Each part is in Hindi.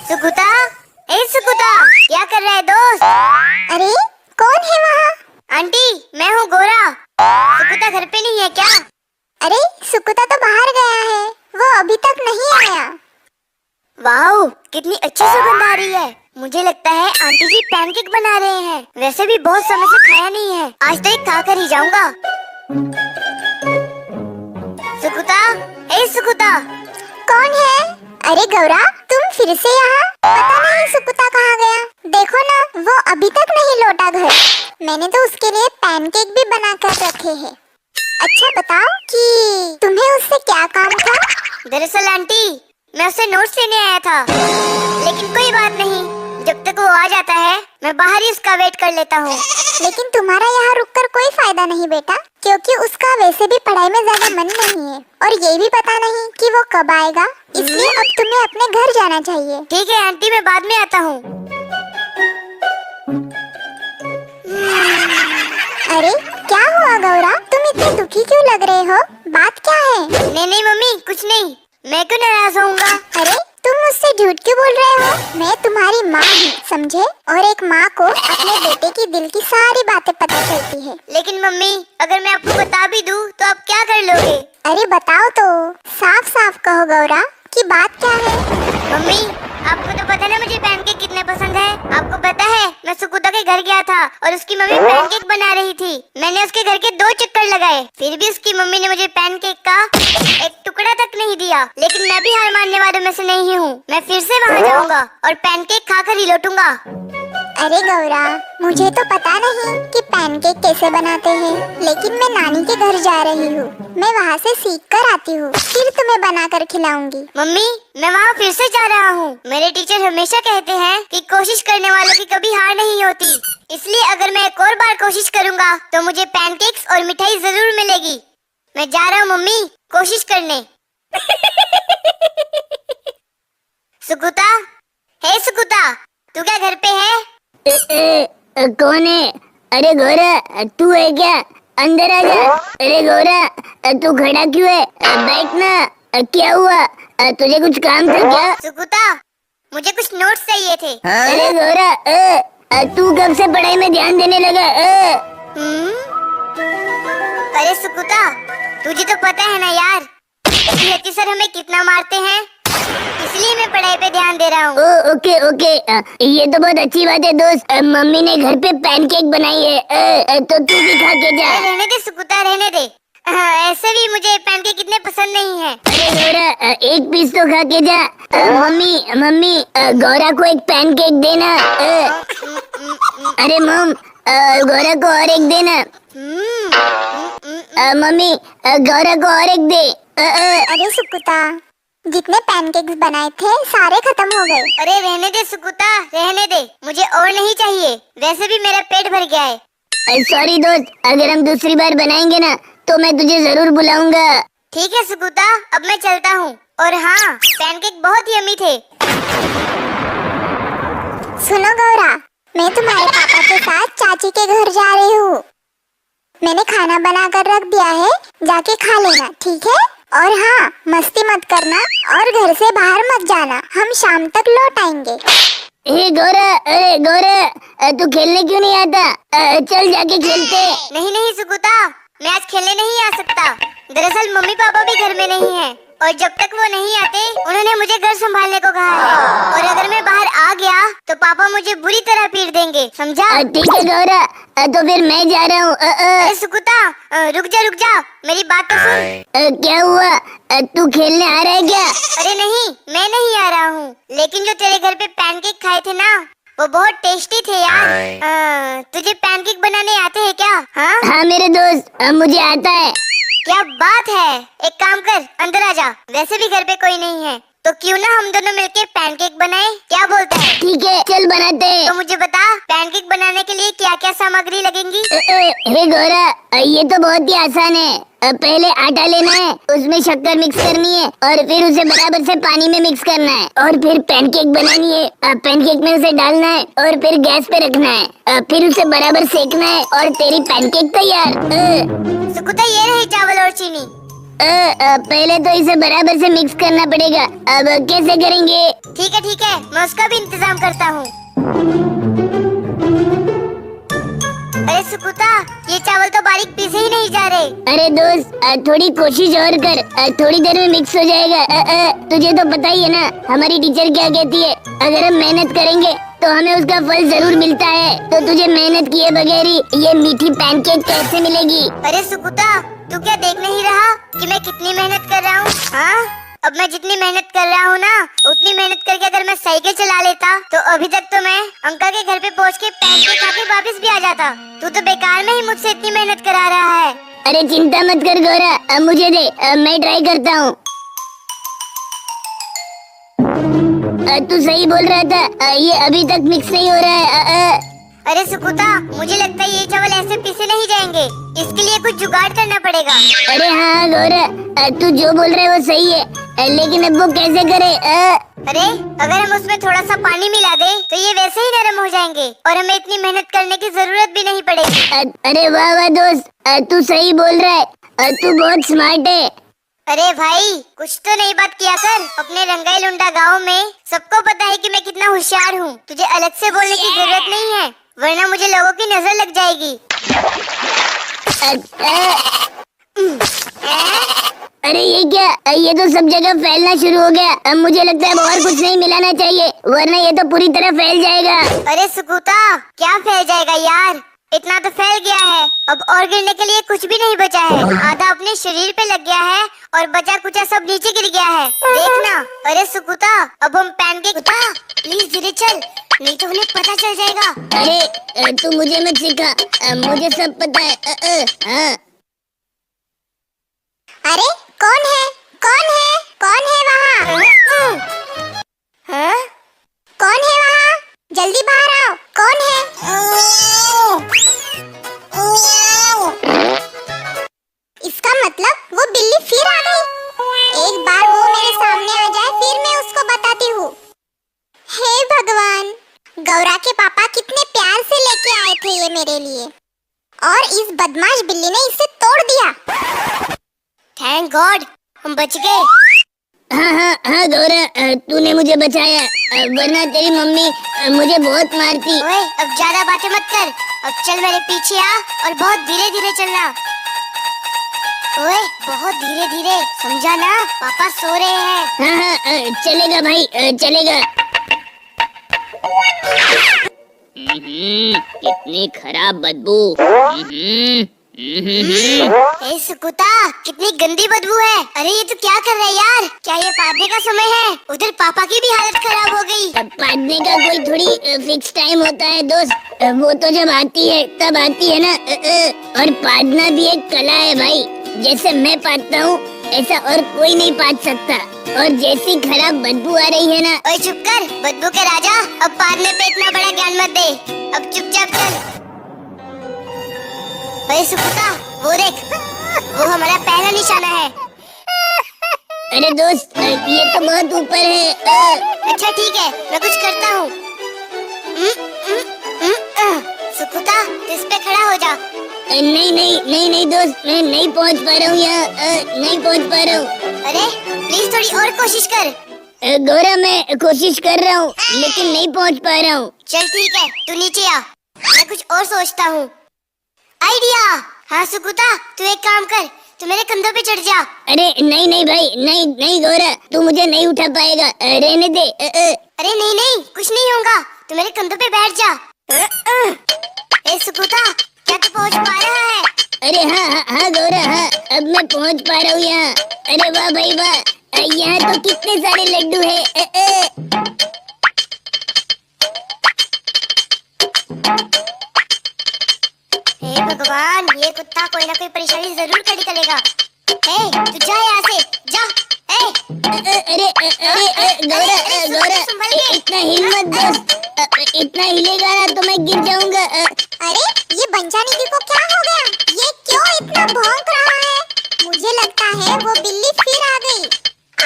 सुकुता, ए सुकुता, क्या कर रहा है दोस्त? अरे कौन है वहाँ? आंटी, मैं हूँ गोरा। सुकुता घर पे नहीं है क्या? अरे सुकुता तो बाहर गया है, वो अभी तक नहीं आया। वाह, कितनी अच्छी सुगंध आ रही है। मुझे लगता है आंटी जी पैनकेक बना रहे हैं। वैसे भी बहुत समय से खाया नहीं है, आज तो एक खा कर ही जाऊंगा। सुकुता, ए सुकुता। कौन है? अरे गौरा, तुम फिर से यहाँ? पता नहीं सुकुता कहाँ गया। देखो ना, वो अभी तक नहीं लौटा घर। मैंने तो उसके लिए पैनकेक भी बना कर रखे हैं। अच्छा बताओ कि तुम्हें उससे क्या काम था? दरअसल आंटी, मैं उससे नोट्स लेने आया था, लेकिन कोई बात नहीं, जब तक वो आ जाता है मैं बाहर ही उसका वेट कर लेता हूँ। लेकिन तुम्हारा यहाँ रुककर कोई फायदा नहीं बेटा, क्योंकि उसका वैसे भी पढ़ाई में ज्यादा मन नहीं है और ये भी पता नहीं कि वो कब आएगा, इसलिए अब तुम्हें अपने घर जाना चाहिए। ठीक है आंटी, मैं बाद में आता हूँ। अरे क्या हुआ गौरा, तुम इतने दुखी क्यों लग रहे हो? बात क्या है? नहीं नहीं मम्मी, कुछ नहीं। मैं क्यों नाराज होऊंगा? अरे तुम मुझसे झूठ क्यों बोल रहे हो? मैं तुम्हारी माँ हूँ, समझे? और एक माँ को अपने बेटे की दिल की सारी बातें पता चलती है। लेकिन मम्मी, अगर मैं आपको बता भी दूँ तो आप क्या कर लोगे? अरे बताओ तो, साफ साफ कहो गौरा कि बात क्या है? मम्मी, आपको तो पता है ना मुझे पैनकेक कितने पसंद है। आपको पता है, मैं सुकुता के घर गया था और उसकी मम्मी पैनकेक बना रही थी। मैंने उसके घर के 2 चक्कर लगाए, फिर भी उसकी मम्मी ने मुझे पैनकेक का एक टुकड़ा तक नहीं दिया। लेकिन मैं भी हार मानने वालों में से नहीं हूँ। मैं फिर से वहाँ जाऊँगा और पैनकेक खाकर ही लौटूंगा। अरे गौरा, मुझे तो पता नहीं कि पैनकेक कैसे बनाते हैं, लेकिन मैं नानी के घर जा रही हूँ। मैं वहाँ से सीख कर आती हूँ, फिर तुम्हें बनाकर खिलाऊंगी। मम्मी, मैं वहाँ फिर से जा रहा हूँ। मेरे टीचर हमेशा कहते हैं कि कोशिश करने वालों की कभी हार नहीं होती। इसलिए अगर मैं एक और बार कोशिश करूँगा तो मुझे पैनकेक्स और मिठाई जरूर मिलेगी। मैं जा रहा हूँ मम्मी, कोशिश करने। सुकुता, हे सुकुता, तू क्या घर पे है? कौन है? अरे गोरा, तू है क्या? अंदर आ जा। अरे गोरा, तू खड़ा क्यों है? बैठ ना। क्या हुआ? तुझे कुछ काम था क्या? सुकुता, मुझे कुछ नोट्स चाहिए थे। अरे गोरा, तू कब से पढ़ाई में ध्यान देने लगा? अरे सुकुता, तुझे तो पता है ना यार, पीटी सर हमें कितना मारते हैं, इसलिए मैं पढ़ाई पे ध्यान दे रहा हूँ। ओके ओके, ये तो बहुत अच्छी बात है दोस्त। मम्मी ने घर पे पैनकेक बनाई है, तो तू भी खा के जा। रहने दे सुकुता, रहने दे। ऐसे भी मुझे पैनकेक इतने पसंद नहीं है। अरे गौरा, एक पीस तो खा के जा। मम्मी, गौरा को एक पैनकेक देना। अरे मम, गौरा को और एक देना। मम्मी, गौरा को और एक दे। अरे सुकुता, जितने पैनकेक्स बनाए थे सारे खत्म हो गए। अरे रहने दे सुकुता, रहने दे, मुझे और नहीं चाहिए। वैसे भी मेरा पेट भर गया है। सॉरी दोस्त, अगर हम दूसरी बार बनाएंगे ना तो मैं तुझे जरूर बुलाऊंगा। ठीक है सुकुता, अब मैं चलता हूँ। और हाँ, पैनकेक बहुत ही यम्मी थे। सुनो गौरा, मैं तुम्हारे पापा के साथ चाची के घर जा रही हूँ। मैंने खाना बना कर रख दिया है, जाके खा लेना, ठीक है? और हाँ, मस्ती मत करना और घर से बाहर मत जाना, हम शाम तक लौट आएंगे। हे गौरा, अरे गौरा, तू खेलने क्यों नहीं आता? चल जाके खेलते। नहीं नहीं सुकुता, मैं आज खेलने नहीं आ सकता। दरअसल मम्मी पापा भी घर में नहीं हैं और जब तक वो नहीं आते उन्होंने मुझे घर संभालने को कहा है। और अगर मैं बाहर आ गया तो पापा मुझे बुरी तरह पीट देंगे, समझा? ठीक है गौरा, तो फिर मैं जा रहा हूँ। अरे सुकुता, रुक जा, मेरी बात तो सुन। क्या हुआ? तू खेलने आ रहा है क्या? अरे नहीं, मैं नहीं आ रहा हूँ, लेकिन जो तेरे घर पे पैनकेक खाए थे ना, वो बहुत टेस्टी थे यार। तुझे पैनकेक बनाने आते हैं क्या? हाँ मेरे दोस्त, मुझे आता है। क्या बात है, एक काम कर, अंदर आ जा। वैसे भी घर पे कोई नहीं है, तो क्यों ना हम दोनों मिलके पैनकेक बनाएं? क्या बोलता है? ठीक है, चल बनाते हैं। तो मुझे बता, पैनकेक बनाने के लिए क्या क्या सामग्री लगेंगी? हे गौरा, ये तो बहुत ही आसान है। पहले आटा लेना है, उसमें शक्कर मिक्स करनी है और फिर उसे बराबर से पानी में मिक्स करना है और फिर पैनकेक बनानी है। पैनकेक में उसे डालना है और फिर गैस पे रखना है, फिर उसे बराबर सेकना है और तेरी पैनकेक तैयार। सुकुता, ये रही चावल और चीनी। पहले तो इसे बराबर से मिक्स करना पड़ेगा। अब कैसे करेंगे? ठीक है, मैं उसका भी इंतजाम करता हूँ। अरे सुकुता, ये चावल तो बारीक पीसे ही नहीं जा रहे। अरे दोस्त, थोड़ी कोशिश और कर, थोड़ी देर में मिक्स हो जाएगा। तुझे तो पता ही है ना हमारी टीचर क्या कहती है, अगर हम मेहनत करेंगे तो हमें उसका फल जरूर मिलता है। तो तुझे मेहनत किए बगैर ही ये मीठी पैनकेक कैसे मिलेगी? अरे सुकुता, तू क्या देख नहीं रहा कि मैं कितनी मेहनत कर रहा हूँ? हाँ, अब मैं जितनी मेहनत कर रहा हूँ ना, उतनी मेहनत करके अगर मैं साइकिल चला लेता तो अभी तक तो मैं अंकल के घर पे पहुँच के पैनकेक खा के वापस भी आ जाता। तू तो बेकार में ही मुझसे इतनी मेहनत करा रहा है। अरे चिंता मत कर गौरा, अब मुझे दे, मैं ट्राई करता हूँ। तू सही बोल रहा था, ये अभी तक मिक्स नहीं हो रहा है। अरे सुकुता, मुझे लगता है ये चावल ऐसे पीसे नहीं जाएंगे, इसके लिए कुछ जुगाड़ करना पड़ेगा। अरे हाँ गौरा, तू जो बोल रहा है वो सही है, लेकिन अब वो कैसे करे? अरे अगर हम उसमें थोड़ा सा पानी मिला दे तो ये वैसे ही नरम हो जाएंगे और हमें इतनी मेहनत करने की जरूरत भी नहीं पड़ेगी। अरे वाह वाह दोस्त, तू सही बोल रहा है, तू बहुत स्मार्ट है। अरे भाई, कुछ तो नई बात किया कर। अपने रंगाई लुंडा गाँव में सबको पता है कि मैं कितना होशियार हूँ। तुझे अलग से बोलने की जरूरत नहीं है, वरना मुझे लोगों की नजर लग जाएगी। अरे ये क्या, ये तो सब जगह फैलना शुरू हो गया। अब मुझे लगता है और कुछ नहीं मिलाना चाहिए, वरना ये तो पूरी तरह फैल जाएगा। अरे सुकुता, क्या फैल जाएगा यार, इतना तो फैल गया है, अब और गिरने के लिए कुछ भी नहीं बचा है। आधा अपने शरीर पे लग गया है और बचा कुचा सब नीचे गिर गया है, देखना। अरे सुकुता, अब हम पैनकेक, प्लीज धीरे चल, नहीं तो उन्हें पता चल जाएगा। अरे तू मुझे मत सिखा, मुझे सब पता है। हाँ। अरे कौन है? कौन है? कौन है वहाँ? हाँ? कौन है वहाँ? जल्दी बाहर आओ, कौन है? इसका मतलब वो बिल्ली फिर आ गई। एक बार वो मेरे सामने आ जाए फिर मैं उसको बताती हूँ। हे भगवान, गौरा के पापा कितने प्यार से लेके आए थे ये मेरे लिए, और इस बदमाश बिल्ली ने इसे तोड़ दिया। थैंक गॉड, हम बच गए। हाँ गौरा, तूने मुझे बचाया, वरना तेरी मम्मी मुझे बहुत मारती। ओए, अब ज्यादा बातें मत कर, अब चल मेरे पीछे आ और बहुत धीरे धीरे चलना। ओए, बहुत धीरे धीरे, समझा ना, पापा सो रहे हैं। हाँ, चलेगा भाई, चलेगा। कितनी खराब बदबू। ए सुकुता, कितनी गंदी बदबू है। अरे ये तो क्या कर रहा है यार, क्या ये पादने का समय है? उधर पापा की भी हालत खराब हो गई। पादने का कोई थोड़ी फिक्स टाइम होता है दोस्त, वो तो जब आती है तब आती है ना। और पादना भी एक कला है भाई, जैसे मैं पादता हूँ ऐसा और कोई नहीं पाद सकता। और जैसी खराब बदबू आ रही है ना। ओए चुप कर, बदबू के राजा, अब पादने पे इतना बड़ा ज्ञान मत दे, अब चुपचाप चल। अरे सुकुता, वो देख, वो हमारा पहला निशाना है। अरे दोस्त, ये तो बहुत ऊपर है। अच्छा ठीक है, मैं कुछ करता हूँ। सुकुता, तू इस पे खड़ा हो जा। नहीं दोस्त, मैं नहीं पहुँच पा रहा हूँ यहाँ, नहीं पहुँच पा रहा हूँ। अरे प्लीज थोड़ी और कोशिश कर। गौरा, मैं कोशिश कर रहा हूँ लेकिन नहीं पहुँच पा रहा हूँ। चल ठीक है, तू नीचे आ, मैं कुछ और सोचता हूँ। आइडिया। हाँ सुकुता, तू एक काम कर, तू मेरे कंधों पे चढ़ जा। अरे नहीं भाई, नहीं गौरा, तू मुझे नहीं उठा पाएगा, रहने दे। अरे नहीं, कुछ नहीं होगा, तू मेरे कंधों पे बैठ जा। ए सुकुता, क्या तू पहुँच पा रहा है? अरे हाँ गौरा, हाँ, अब मैं पहुँच पा रहा हूँ यहाँ। अरे वाह भाई वाह, यहाँ तो कितने सारे लड्डू है। हे भगवान, ये कुत्ता कोई ना कोई परेशानी जरूर खड़ी करेगा। तू जा यहाँ से, जा। अरे गौरा, इतना हिम्मत दोस्त, इतना हिलेगा ना तो मैं गिर जाऊंगा। अरे ये बंजानी दी को क्या हो गया? ये क्यों इतना भौंक रहा है? मुझे लगता है वो बिल्ली फिर आ गई।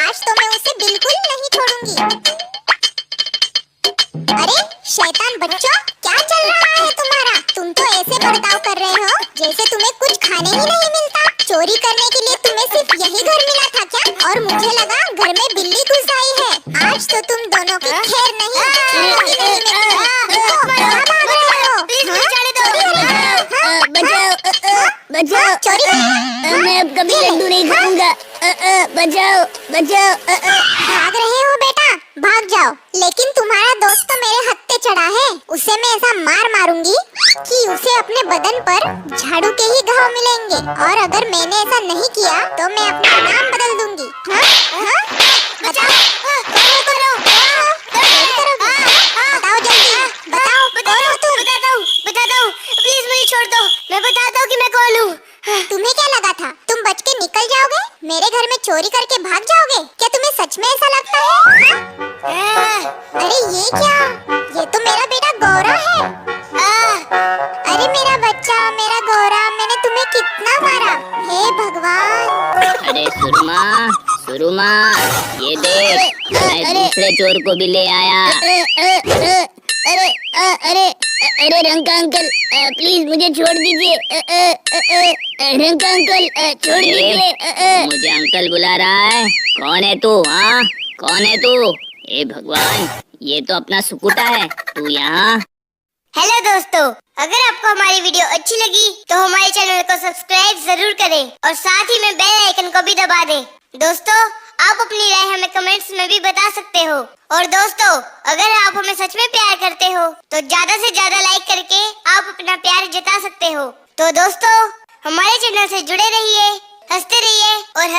आज तो मैं उसे बिल्कुल नहीं छोड़ूंगी। अरे शैतान बच्चों, क्या चल रहा है तुम्हारा? तुम तो ऐसे बर्ताव कर रहे हो जैसे तुम्हें कुछ खाने ही नहीं मिलता। चोरी करने के लिए तुम्हें सिर्फ यही मुझे लगा घर में बिल्ली घुस आई है। आज तो तुम दोनों की खैर नहीं। प्लीज मुझे जाने दो। बचाओ बचाओ। चोरी मैं अब कभी लड्डू नहीं खाऊंगा। बचाओ बचाओ। भाग रहे हो बेटा, भाग जाओ। लेकिन तुम्हारा दोस्त तो मेरे हत्थे चढ़ा है। उसे मैं ऐसा मार मारूंगी कि उसे अपने बदन पर झाड़ू के ही घाव मिलेंगे। और अगर मैंने ऐसा नहीं किया तो मैं अपना नाम बदल दूंगी। हाँ? हाँ? बताओ जल्दी, बताओ कौन हो तुम? बताता हूँ। प्लीज मुझे छोड़ दो, मैं बताता हूँ कि मैं कौन हूँ। तुम्हें क्या लगा था तुम बच के निकल जाओगे? मेरे घर में चोरी करके भाग जाओगे? क्या तुम्हें सच में ऐसा लगता है? हाँ? अरे ये क्या? ये तो मेरा बेटा गौरा है। अरे मेरा बच्चा, मेरा गौरा, मैंने तुम्हें कितना मारा। हे भगवान। अरे सुरमा, ये देख, मैं दूसरे चोर को भी ले आया। अरे रंका अंकल, प्लीज मुझे छोड़ दीजिए। रंका अंकल, छोड़ दीजिए। मुझे अंकल बुला रहा है। कौन है तू? हाँ, कौन है तू? ए भगवान, ये तो अपना सुकुटा है। तू यहाँ? हेलो दोस्तों, अगर आपको हमारी वीडियो अच्छी लगी तो हमारे चैनल को सब्सक्राइब जरूर करें और साथ ही में बेल आइकन को भी दबा दें। दोस्तों, आप अपनी राय हमें कमेंट्स में भी बता सकते हो। और दोस्तों, अगर आप हमें सच में प्यार करते हो तो ज्यादा से ज्यादा लाइक करके आप अपना प्यार जता सकते हो। तो दोस्तों, हमारे चैनल से जुड़े रहिए, हंसते रहिए और